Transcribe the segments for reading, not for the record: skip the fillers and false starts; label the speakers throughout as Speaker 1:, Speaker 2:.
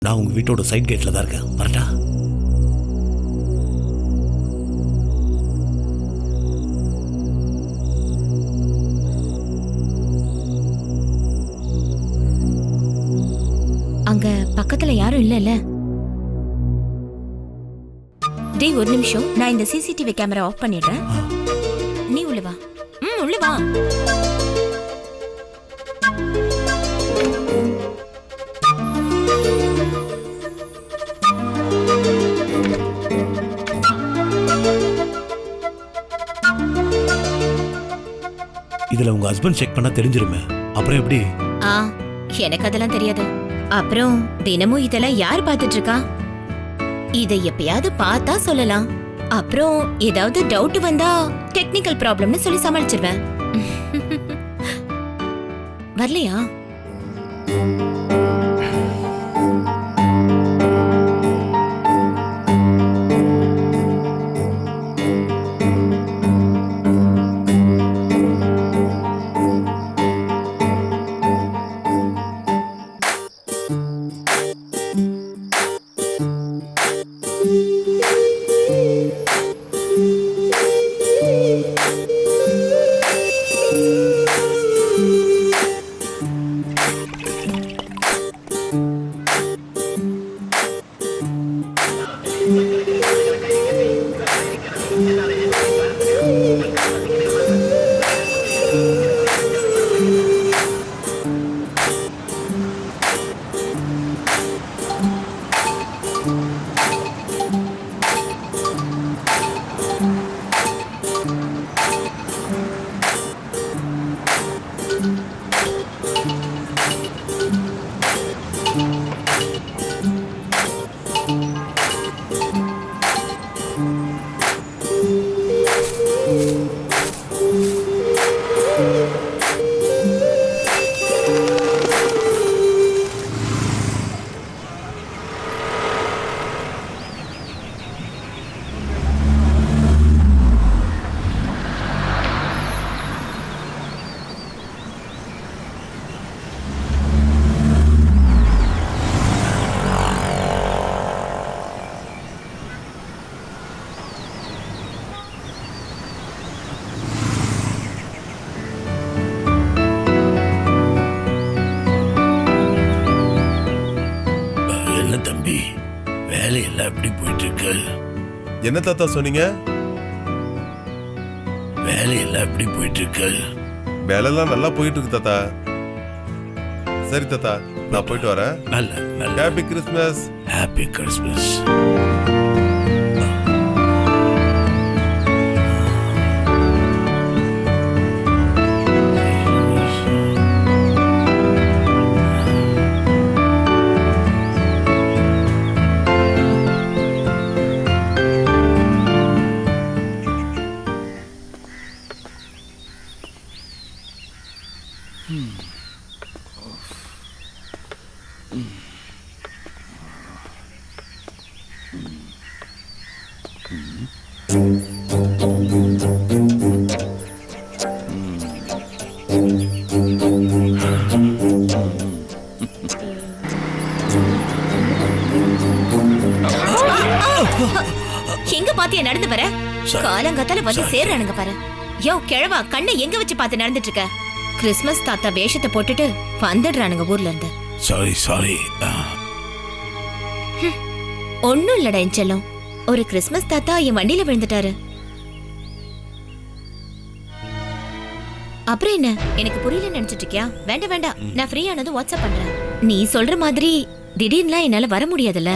Speaker 1: நான் உங்க வீட்டோட சைட் கேட்ல தான் இருக்கேன். வரட்டா?
Speaker 2: அங்க பக்கத்துல யாரும் இல்ல. டேய் ஒரு நிமிஷம், நான் இந்த சிசிடிவி கேமரா ஆஃப் பண்ணிடுறேன். நீ உள்ள வா. உள்ள வா.
Speaker 1: இதுல உங்க ஹஸ்பண்ட் செக் பண்ணா தெரிஞ்சிருமே, அப்புறம் எப்படி?
Speaker 2: எனக்கு அதெல்லாம் தெரியாது. அப்புறம் தினமும் இதெல்லாம் யார் பார்த்துட்டு இருக்கா? இதை எப்பயாவது பார்த்தா சொல்லலாம். அப்புறம் ஏதாவது டவுட் வந்தா டெக்னிக்கல் ப்ராப்ளம்னு சொல்லி சமாளிச்சிருவேன். வரலையா?
Speaker 1: வேலையெல்லாம் எப்படி போயிட்டு இருக்கு?
Speaker 3: என்ன தாத்தா சொன்னீங்க?
Speaker 1: வேலையெல்லாம் எப்படி போயிட்டு இருக்கு?
Speaker 3: வேலையெல்லாம் நல்லா போயிட்டு இருக்கு தாத்தா. சரி தாத்தா, நான் போயிட்டு வரேன்.
Speaker 1: நல்ல
Speaker 3: ஹாப்பி கிறிஸ்மஸ்.
Speaker 1: Happy Christmas.
Speaker 2: எங்க பாத்தியா நடந்து வர? காலங்காத்தால வந்து சேர்றானுங்க பாரு. யோ கிழவா, கண்ணை எங்க வச்சு பார்த்து நடந்துட்டு இருக்க? கிறிஸ்மஸ் தாத்தா வேஷத்தை போட்டுட்டு வந்துடுறானுங்க ஊர்ல இருந்து.
Speaker 1: சாரி.
Speaker 2: ஒண்ணும் இல்லடா என் செல்லம். ஒரு கிறிஸ்மஸ் தாத்தா என் வண்டியில விழுந்துட்டாரு. அப்புறம் என்ன, எனக்கு புரியல நினைச்சிட்டு இருக்கியா? வேண்டாம், நான் ஃப்ரீ ஆனது வாட்ஸ்அப் பண்றேன். நீ சொல்ற மாதிரி திடீர்னுலாம் என்னால வர முடியாதுல்ல.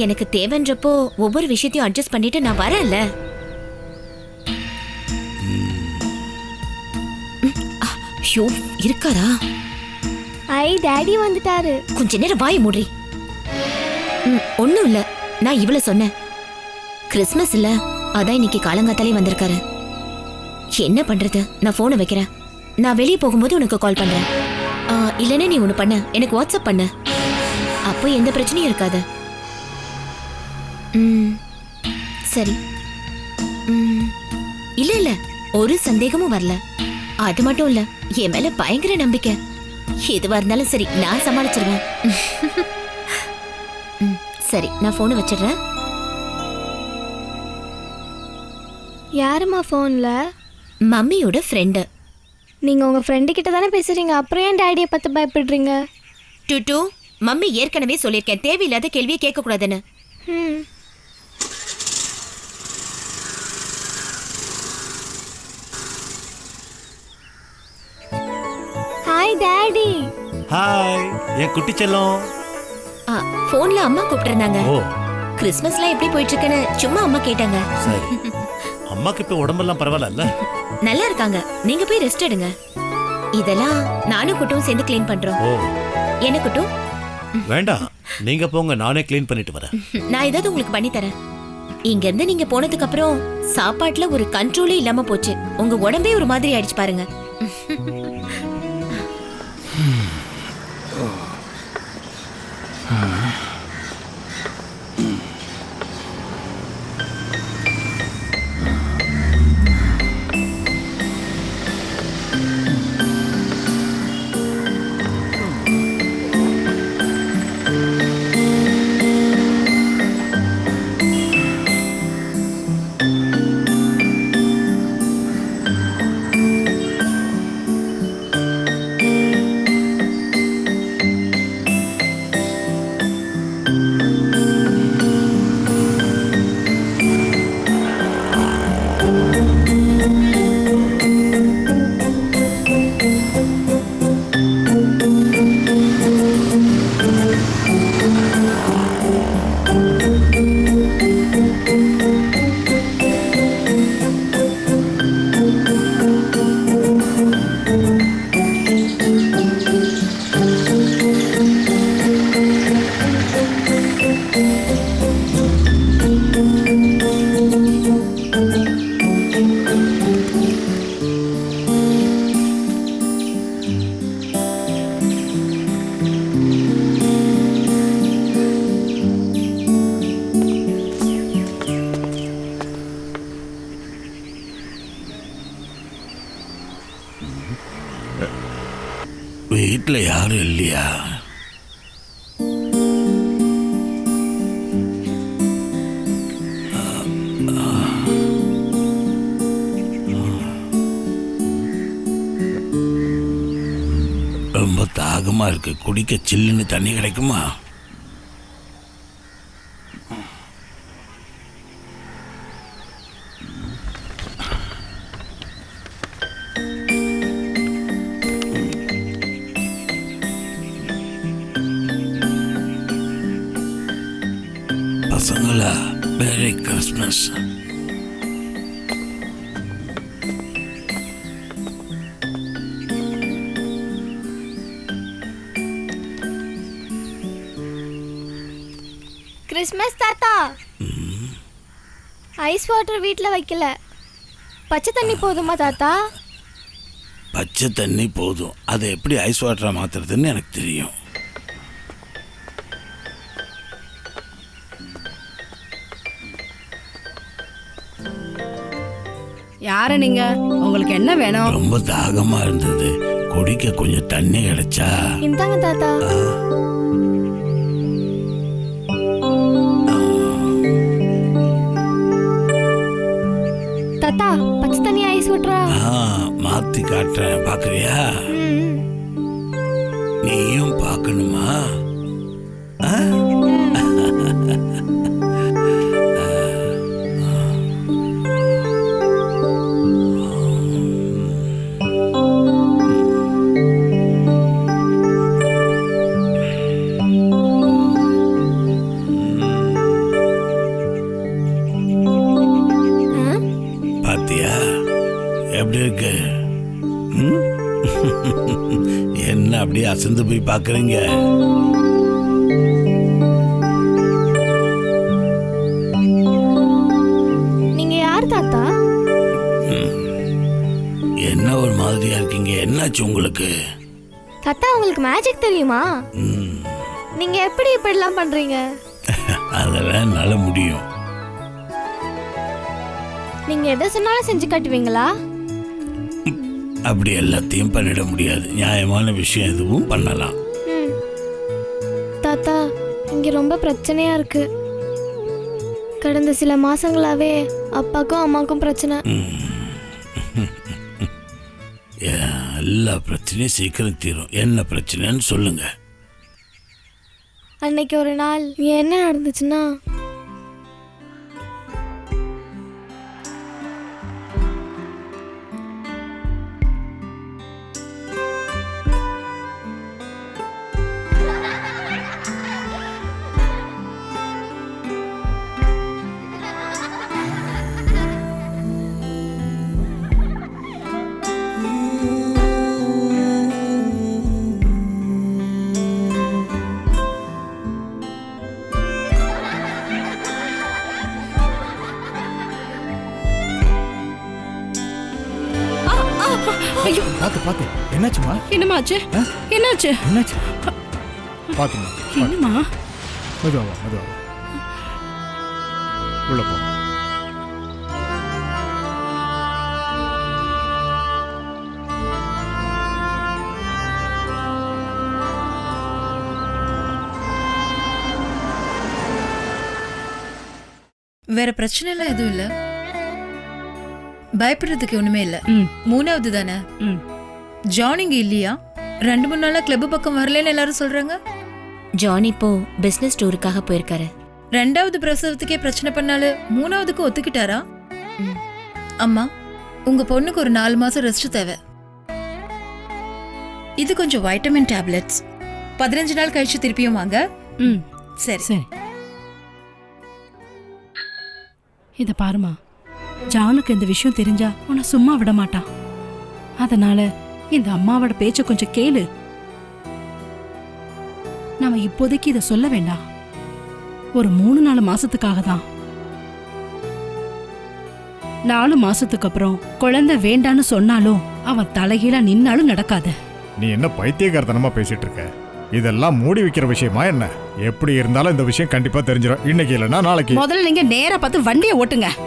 Speaker 2: எனக்கு தேவைன்றப்போ ஒவ்வொரு விஷயத்தையும் அட்ஜஸ்ட் பண்ணிட்டு நான் வரேன்ல. ஐயோ இருக்காரா?
Speaker 4: டாடி வந்துட்டாரு.
Speaker 2: கொஞ்ச நேரம் வாய் மூடி. ஒண்ணும் இல்ல, நான் இவ்வளவு சொன்னேன். கிறிஸ்மஸ் இல்ல, அதான் இன்னைக்கு காலங்காத்தாலே வந்திருக்காரு. என்ன பண்றது? நான் போனை வைக்கிறேன். நான் வெளியே போகும்போது உனக்கு கால் பண்றேன். இல்லைன்னா நீ ஒண்ணு பண்ண, எனக்கு வாட்ஸ்அப் பண்ண. அப்போ எந்த பிரச்சனையும் இருக்காது. சரி. இல்ல ஒரு சந்தேகமும் வரல. அது மட்டும் இல்ல, என் மேல பயங்கர நம்பிக்கை. எதுவா இருந்தாலும் சரி, நான் சமாளிச்சிருவேன். சரி நான் போனை வச்சிடுறேன்.
Speaker 4: யாரும்மா ஃபோன்ல?
Speaker 2: மம்மியோட ஃப்ரெண்டு.
Speaker 4: நீங்க உங்க ஃப்ரெண்டு கிட்ட தானே பேசுறீங்க, அப்புறம் ஏன் டாடியை பார்த்து பயப்படுறீங்க?
Speaker 2: டுட்டு, மம்மி ஏற்கனவே சொல்லியிருக்கேன் தேவையில்லாத கேள்வியை கேட்க கூடாதுன்னு.
Speaker 4: ம். Hi daddy.
Speaker 1: ஹாய் என் குட்டி செல்லம்.
Speaker 2: போன்ல அம்மா கூப்பிட்டுருந்தாங்க.
Speaker 1: ஓ
Speaker 2: கிறிஸ்மஸ்லாம் எப்படி போயிட்டு இருக்குன்னு சும்மா அம்மா கேட்டாங்க.
Speaker 1: சரி. அம்மாக்கு இப்ப உடம்பெல்லாம் பரவாயில்ல?
Speaker 2: நல்லா இருக்காங்க. நீங்க போய் ரெஸ்ட் எடுங்க. இதெல்லாம் நானும் குட்டும் சேர்ந்து க்ளீன் பண்றோம்.
Speaker 1: ஓ
Speaker 2: என்ன குட்டு?
Speaker 1: வேண்டாம், நீங்க போங்க, நானே க்ளீன் பண்ணிட்டு வரேன்.
Speaker 2: நான் ஏதாவது உங்களுக்கு பண்ணி தரேன். இங்க இருந்து நீங்க போனதுக்கு அப்புறம் சாப்பாட்டுல ஒரு கண்ட்ரோலே இல்லாம போச்சு. உங்க உடம்பே ஒரு மாதிரி ஆயிடுச்சு பாருங்க.
Speaker 5: வீட்டில் யாரும் இல்லையா? ரொம்ப தாகமா இருக்கு, குடிக்க சில்லுன்னு தண்ணி கிடைக்குமா? பசங்களா, மேரி கிறிஸ்மஸ்.
Speaker 4: கிறிஸ்மஸ் தாத்தா. ஐஸ் வாட்டர் வீட்டில் வைக்கல, பச்சை தண்ணி போதுமா தாத்தா?
Speaker 5: பச்சை தண்ணி போதும், அதை எப்படி ஐஸ் வாட்டரா மாத்துறதுன்னு எனக்கு தெரியும்.
Speaker 6: யார நீங்க? உங்களுக்கு என்ன வேணும்?
Speaker 5: ரொம்ப தாகமா இருந்தது, குடிக்க கொஞ்சம் தண்ணி கிடைச்சா?
Speaker 4: இந்தாங்க தாத்தா. தாத்தா, பச்சை தண்ணி ஐஸ் விட்றா.
Speaker 5: மாத்தி காட்டுறேன், பாக்குறியா? நீயும் பார்க்கணுமா? பாத்தியா எப்படி இருக்கு? என்ன அப்படியே அசந்து போய் பாக்குறீங்க?
Speaker 4: நீங்க யார் தாத்தா?
Speaker 5: என்ன ஒரு மாதிரியா இருக்கீங்க, என்னாச்சு உங்களுக்கு?
Speaker 4: தாத்தா, உங்களுக்கு மேஜிக் தெரியுமா? நீங்க எப்படி இப்படிலாம் பண்றீங்க?
Speaker 5: அதெல்லாம் என்னால முடியும்.
Speaker 4: நீங்க எதை சொன்னாலும் செஞ்சு காட்டுவீங்களா?
Speaker 5: அப்படி எல்லாத்தையும் பண்ணிட முடியாது, நியாயமான விஷயம் எதுவும் பண்ணலாம்.
Speaker 4: தாத்தா, இங்கே ரொம்ப பிரச்சனையாக இருக்கு. கடந்த சில மாசங்களாவே அப்பாக்கும் அம்மாக்கும் பிரச்சனை.
Speaker 5: எல்லா பிரச்சனையும் சீக்கிரம் தீரும். என்ன பிரச்சனைன்னு சொல்லுங்க.
Speaker 4: அன்னைக்கு ஒரு நாள் என்ன நடந்துச்சுன்னா,
Speaker 6: ஐயோ
Speaker 7: பாத்து பாத்து என்னாச்சுமா?
Speaker 6: என்னமாச்சு? என்னாச்சு?
Speaker 7: என்னாச்சு? பாத்துமா
Speaker 6: என்னம்மா?
Speaker 7: மெதுவா மெதுவா உள்ள போ.
Speaker 8: வேற பிரச்சனை எல்லாம் எதுவும் இல்ல, பயப்படுறதுக்கு ஒண்ணுமே இல்ல.
Speaker 6: ம்.
Speaker 8: 3வது தானே.
Speaker 6: ம்.
Speaker 8: ஜான் இங்க இல்லையா? 2-3 நாளா கிளப் பக்கம் வரலன்னு எல்லாரும் சொல்றாங்க.
Speaker 2: ஜான் இப்போ பிசினஸ் டூருக்காக போயிருக்காரு.
Speaker 8: 2வது பிரசவத்துக்கே பிரச்சனை பண்ணாலும் 3வதுக்கு ஒத்துக்கிட்டாரா?
Speaker 2: ம்.
Speaker 8: அம்மா, உங்க பொண்ணுக்கு ஒரு 4 மாசம் ரெஸ்ட் தேவை. இது கொஞ்சம் வைட்டமின் டேப்லெட்ஸ். 15 நாள் கழிச்சு திருப்பியும் வாங்க.
Speaker 6: ம்.
Speaker 8: சரி.
Speaker 6: சரி. இத பாருமா, ஜானுக்கு இந்த விஷயம் தெரிஞ்சா உன்னை சும்மா விட மாட்டான். அதனால இந்த அம்மாவோட பேச்ச கொஞ்சம் கேளு. நாம இப்போதைக்கு இத சொல்ல வேண்டாம். ஒரு 3-4 மாசத்துக்காக தான். 4 மாசத்துக்கு அப்புறம் குழந்தை வேண்டான்னு சொன்னாலும் அவன் தலைகீழா நின்னாலும் நடக்காது.
Speaker 7: நீ என்ன பைத்தியக்காரத்தனமா பேசிட்டு இருக்க? இதெல்லாம் மூடி வைக்கிற விஷயமா என்ன? எப்படி இருந்தாலும் இந்த விஷயம் கண்டிப்பா தெரிஞ்சிடும். இன்னைக்கு இல்லைன்னா நாளைக்கு.
Speaker 6: முதல்ல நீங்க நேரா பார்த்து வண்டியை ஓட்டுங்க.